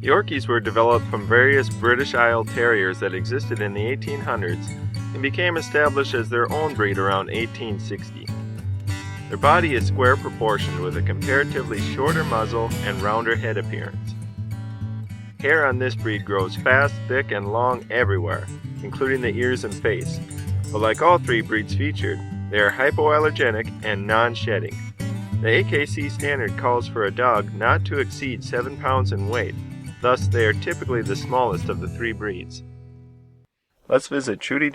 Yorkies were developed from various British Isle Terriers that existed in the 1800s and became established as their own breed around 1860. Their body is square proportioned with a comparatively shorter muzzle and rounder head appearance. Hair on this breed grows fast, thick, and long everywhere, including the ears and face. But like all three breeds featured, they are hypoallergenic and non-shedding. The AKC standard calls for a dog not to exceed 7 pounds in weight, thus they are typically the smallest of the three breeds. Let's visit Judy,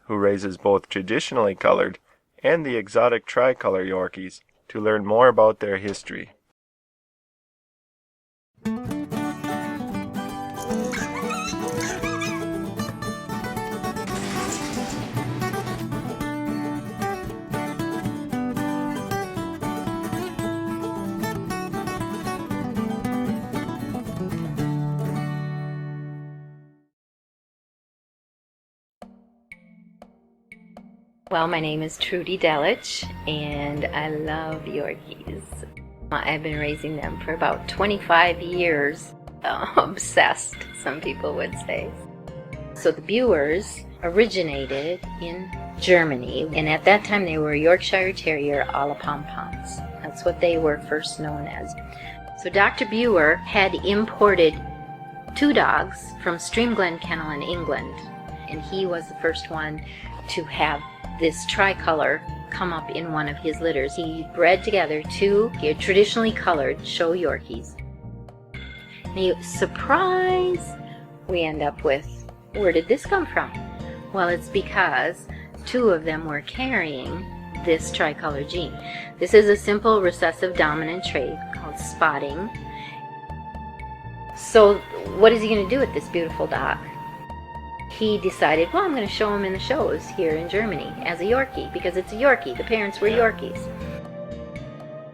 who raises both traditionally colored and the exotic tricolor Yorkies, to learn more about their history. Well, my name is Judy, and I love Yorkies. I've been raising them for about 25 years. Obsessed, some people would say. So the Boers originated in Germany, and at that time they were Yorkshire Terrier a la Pompons. That's what they were first known as. So Dr. Boer had imported 2 dogs from Streamglen Kennel in England, and he was the first one to have this tricolor come up in one of his litters. He bred together 2 traditionally colored show Yorkies. And surprise, we end up with, where did this come from? Well, it's because 2 of them were carrying this tricolor gene. This is a simple recessive dominant trait called spotting. So what is he going to do with this beautiful dog? He decided, well, I'm going to show him in the shows here in Germany as a Yorkie, because it's a Yorkie. The parents were Yorkies.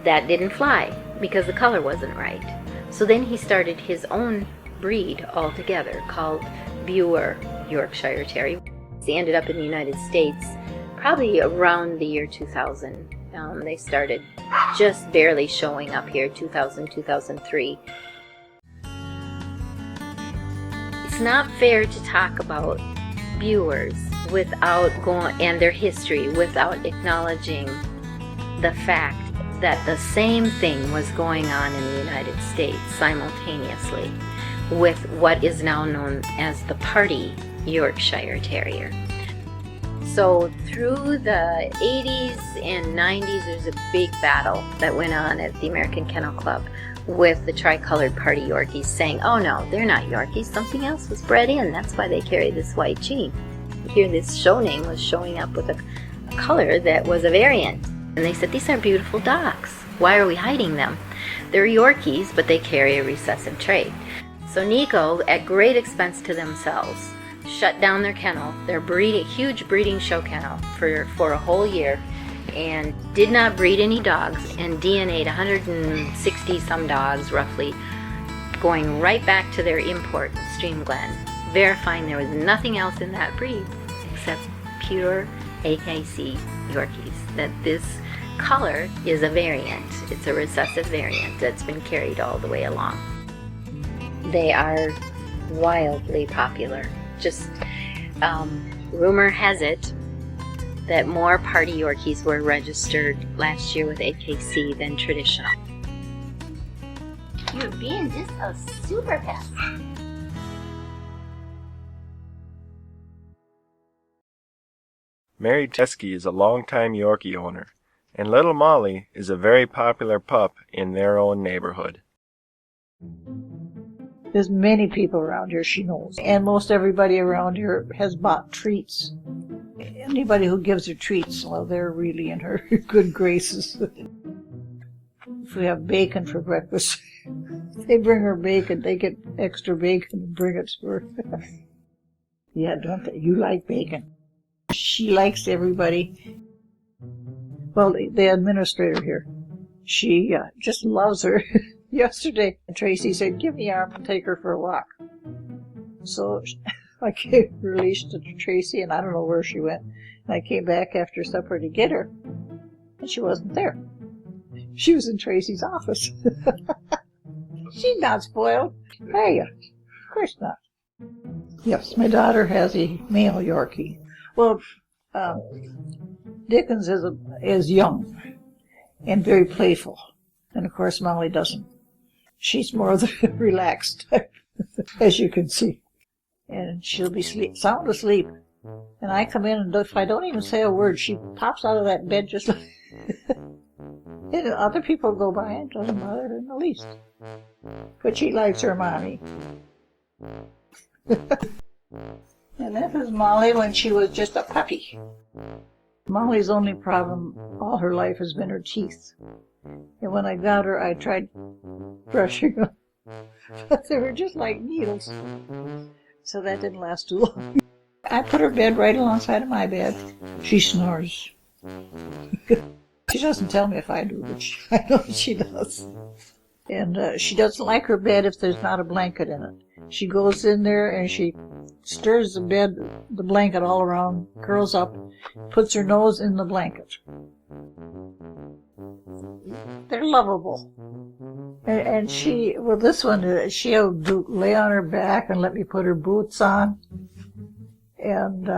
That didn't fly because the color wasn't right. So then he started his own breed altogether called Boer Yorkshire Terrier. He ended up in the United States probably around the year 2000. They started just barely showing up here, 2000, 2003. It's not fair to talk about Boers without and their history without acknowledging the fact that the same thing was going on in the United States simultaneously with what is now known as the Party Yorkshire Terrier. So through the 80s and 90s, there's a big battle that went on at the American Kennel Club with the tricolored Party Yorkies saying, oh no, they're not Yorkies, something else was bred in, that's why they carry this white gene. Here this show name was showing up with a color that was a variant. And they said, these are beautiful dogs, why are we hiding them? They're Yorkies, but they carry a recessive trait. So Nico, at great expense to themselves, shut down their kennel, their huge breeding show kennel for a whole year, and did not breed any dogs, and DNA'd 160 some dogs roughly, going right back to their import in Streamglen, verifying there was nothing else in that breed except pure AKC Yorkies, that this color is a variant. It's a recessive variant that's been carried all the way along. They are wildly popular. Just rumor has it that more Party Yorkies were registered last year with AKC than traditional. You're being just a super pest. Mary Teskey is a longtime Yorkie owner, and Little Molly is a very popular pup in their own neighborhood. There's many people around here she knows, and most everybody around here has bought treats. Anybody who gives her treats, well, they're really in her good graces. If we have bacon for breakfast, they bring her bacon. They get extra bacon and bring it to her. Yeah, don't they? You like bacon. She likes everybody. Well, the administrator here, she just loves her. Yesterday, Tracy said, give me your arm and take her for a walk. So I gave her leash to Tracy, and I don't know where she went. And I came back after supper to get her, and she wasn't there. She was in Tracy's office. She's not spoiled. Are you? Of course not. Yes, my daughter has a male Yorkie. Well, Dickens is young and very playful. And of course Molly doesn't. She's more the relaxed type, as you can see. And she'll be sound asleep. And I come in, and if I don't even say a word, she pops out of that bed just like... And other people go by and it doesn't bother her in the least. But she likes her mommy. And that was Molly when she was just a puppy. Molly's only problem all her life has been her teeth. And when I got her, I tried brushing them. But they were just like needles. So that didn't last too long. I put her bed right alongside of my bed. She snores. She doesn't tell me if I do, but I know she does. And she doesn't like her bed if there's not a blanket in it. She goes in there and she stirs the blanket all around, curls up, puts her nose in the blanket. They're lovable. And this one, she'll lay on her back and let me put her boots on. And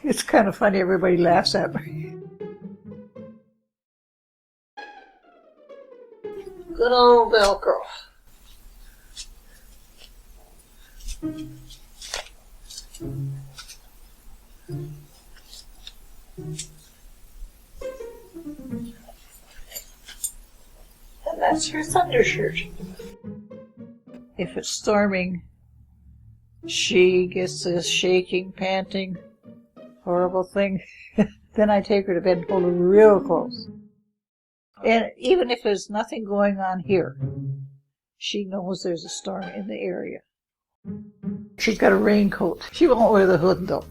it's kind of funny, everybody laughs at me. Good old Velcro. And that's her thunder shirt. If it's storming, she gets this shaking, panting, horrible thing. Then I take her to bed and hold her real close. And even if there's nothing going on here, she knows there's a storm in the area. She's got a raincoat. She won't wear the hood though.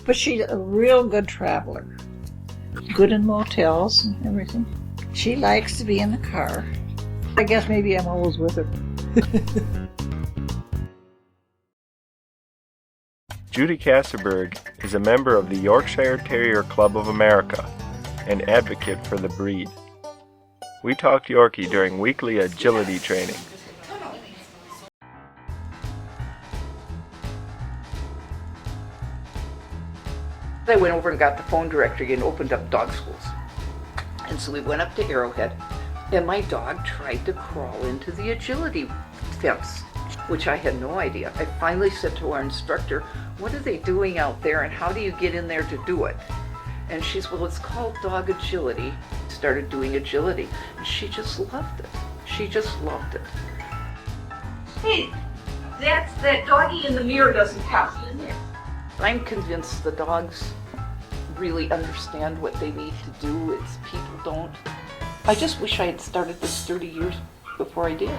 But she's a real good traveler. Good in motels and everything. She likes to be in the car. I guess maybe I'm always with her. Judy Castleberg is a member of the Yorkshire Terrier Club of America and advocate for the breed. We talked Yorkie during weekly agility training. I went over and got the phone directory and opened up dog schools. And so we went up to Arrowhead, and my dog tried to crawl into the agility fence, which I had no idea. I finally said to our instructor, what are they doing out there and how do you get in there to do it? And she's, well, it's called dog agility. Started doing agility, and she just loved it. She just loved it. Hey, that doggy in the mirror doesn't count. I'm convinced the dogs really understand what they need to do. It's people don't. I just wish I had started this 30 years before I did.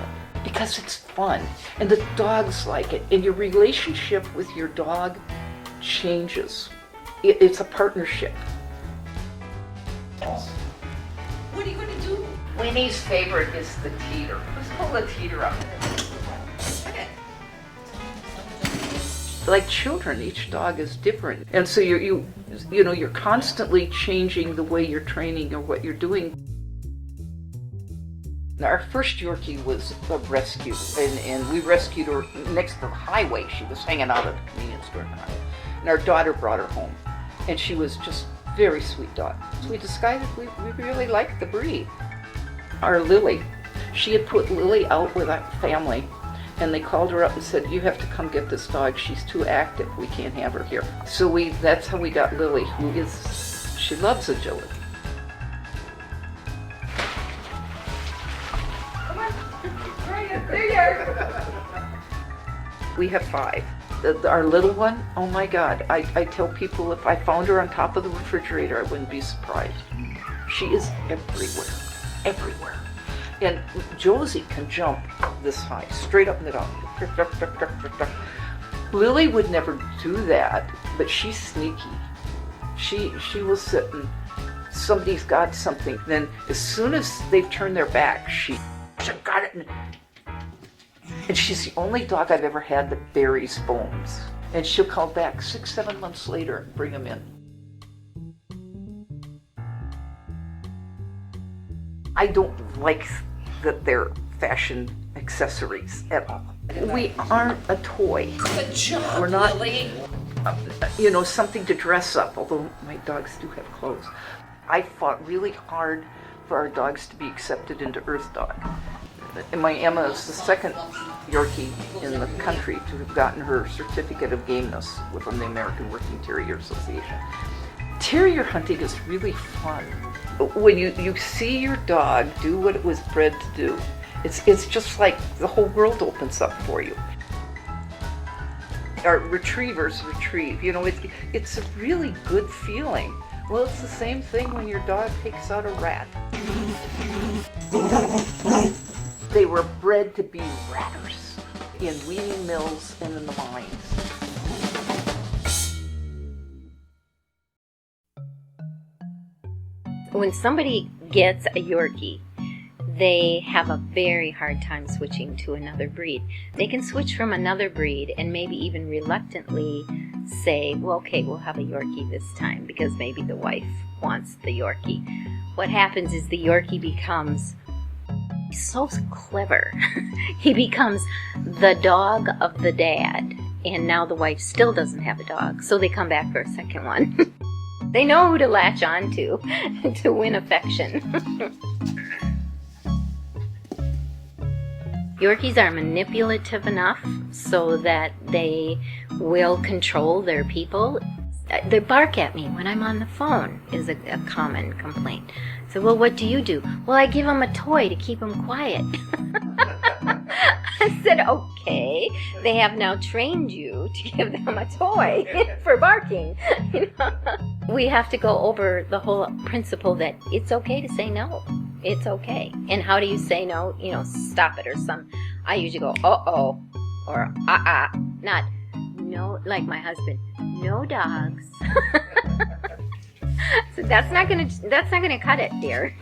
Because it's fun, and the dogs like it, and your relationship with your dog changes. It's a partnership. What are you going to do? Winnie's favorite is the teeter. Let's pull the teeter up. Okay. Like children, each dog is different, and so you're constantly changing the way you're training or what you're doing. Now, our first Yorkie was a rescue, and we rescued her next to the highway. She was hanging out at the convenience store on the highway, and our daughter brought her home, and she was just a very sweet dog. So we decided we really liked the breed. Our Lily, she had put Lily out with our family, and they called her up and said, you have to come get this dog. She's too active. We can't have her here. So that's how we got Lily, she loves agility. There you are. We have 5. Our little one, oh my God, I tell people if I found her on top of the refrigerator, I wouldn't be surprised. She is everywhere, everywhere. And Josie can jump this high, straight up and down. Lily would never do that, but she's sneaky. She will sit and somebody's got something. Then as soon as they've turned their back, she got it. And she's the only dog I've ever had that buries bones. And she'll call back 6-7 months later and bring them in. I don't like that they're fashion accessories at all. We aren't a toy. Good job, We're not, Lily. Something to dress up, although my dogs do have clothes. I fought really hard for our dogs to be accepted into Earth Dog. And my Emma is the second Yorkie in the country to have gotten her certificate of gameness from the American Working Terrier Association. Terrier hunting is really fun. When you see your dog do what it was bred to do, it's just like the whole world opens up for you. Our retrievers retrieve, it's a really good feeling. Well, it's the same thing when your dog takes out a rat. They were bred to be ratters in weaving mills and in the mines. When somebody gets a Yorkie, they have a very hard time switching to another breed. They can switch from another breed and maybe even reluctantly say, well, okay, we'll have a Yorkie this time because maybe the wife wants the Yorkie. What happens is the Yorkie becomes so clever. He becomes the dog of the dad, and now the wife still doesn't have a dog, so they come back for a second one. They know who to latch on to win affection. Yorkies are manipulative enough so that they will control their people. They bark at me when I'm on the phone is a common complaint. So, well, what do? Well, I give them a toy to keep them quiet. I said, okay, they have now trained you to give them a toy for barking. We have to go over the whole principle that it's okay to say no. It's okay. And how do you say no? Stop it or I usually go, uh-oh, or not no, like my husband, no dogs. So that's not gonna cut it, dear.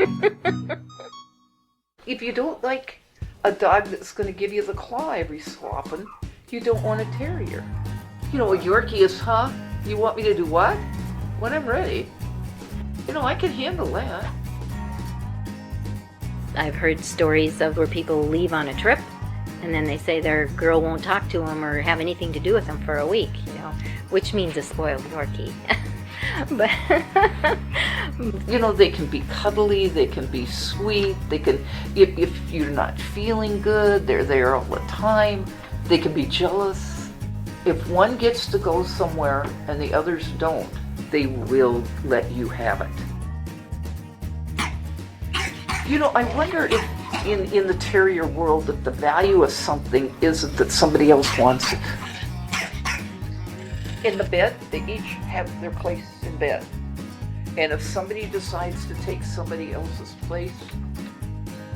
If you don't like a dog that's going to give you the claw every so often, you don't want a terrier. A Yorkie is, you want me to do what? When I'm ready. I can handle that. I've heard stories of where people leave on a trip and then they say their girl won't talk to them or have anything to do with them for a week, which means a spoiled Yorkie. But they can be cuddly, they can be sweet, they can, if you're not feeling good, they're there all the time. They can be jealous. If one gets to go somewhere and the others don't, they will let you have it. I wonder if in the terrier world that the value of something isn't that somebody else wants it. In the bed, they each have their place in bed. And if somebody decides to take somebody else's place,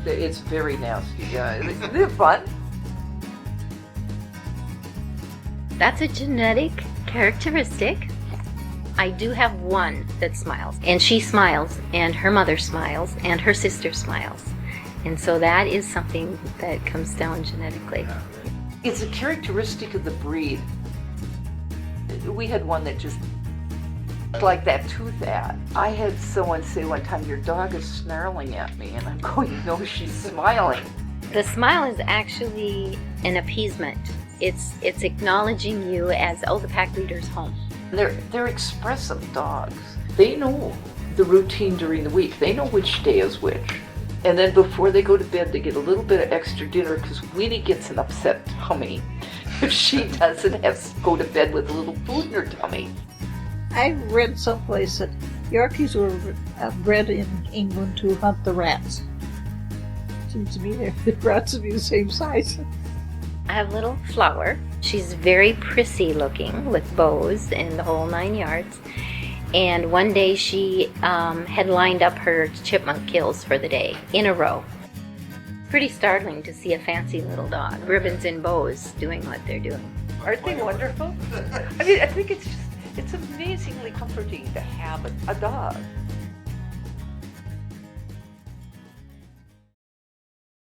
it's very nasty. Yeah, they're fun. that's a genetic characteristic. I do have one that smiles, and she smiles, and her mother smiles, and her sister smiles. And so that is something that comes down genetically. It's a characteristic of the breed. We had one that just like that tooth ad. I had someone say one time, "Your dog is snarling at me," and I'm going, "No, she's smiling." The smile is actually an appeasement. It's acknowledging you as, oh, the pack leader's home. They're expressive dogs. They know the routine during the week. They know which day is which. And then before they go to bed, they get a little bit of extra dinner because Winnie gets an upset tummy if she doesn't have to go to bed with a little food in her tummy. I read someplace that Yorkies were bred in England to hunt the rats. Seems to me the rats would be the same size. I have little Flower. She's very prissy looking with bows and the whole 9 yards. And one day she had lined up her chipmunk kills for the day in a row. Pretty startling to see a fancy little dog, ribbons and bows, doing what they're doing. Aren't they wonderful? I mean, I think it's amazingly comforting to have a dog.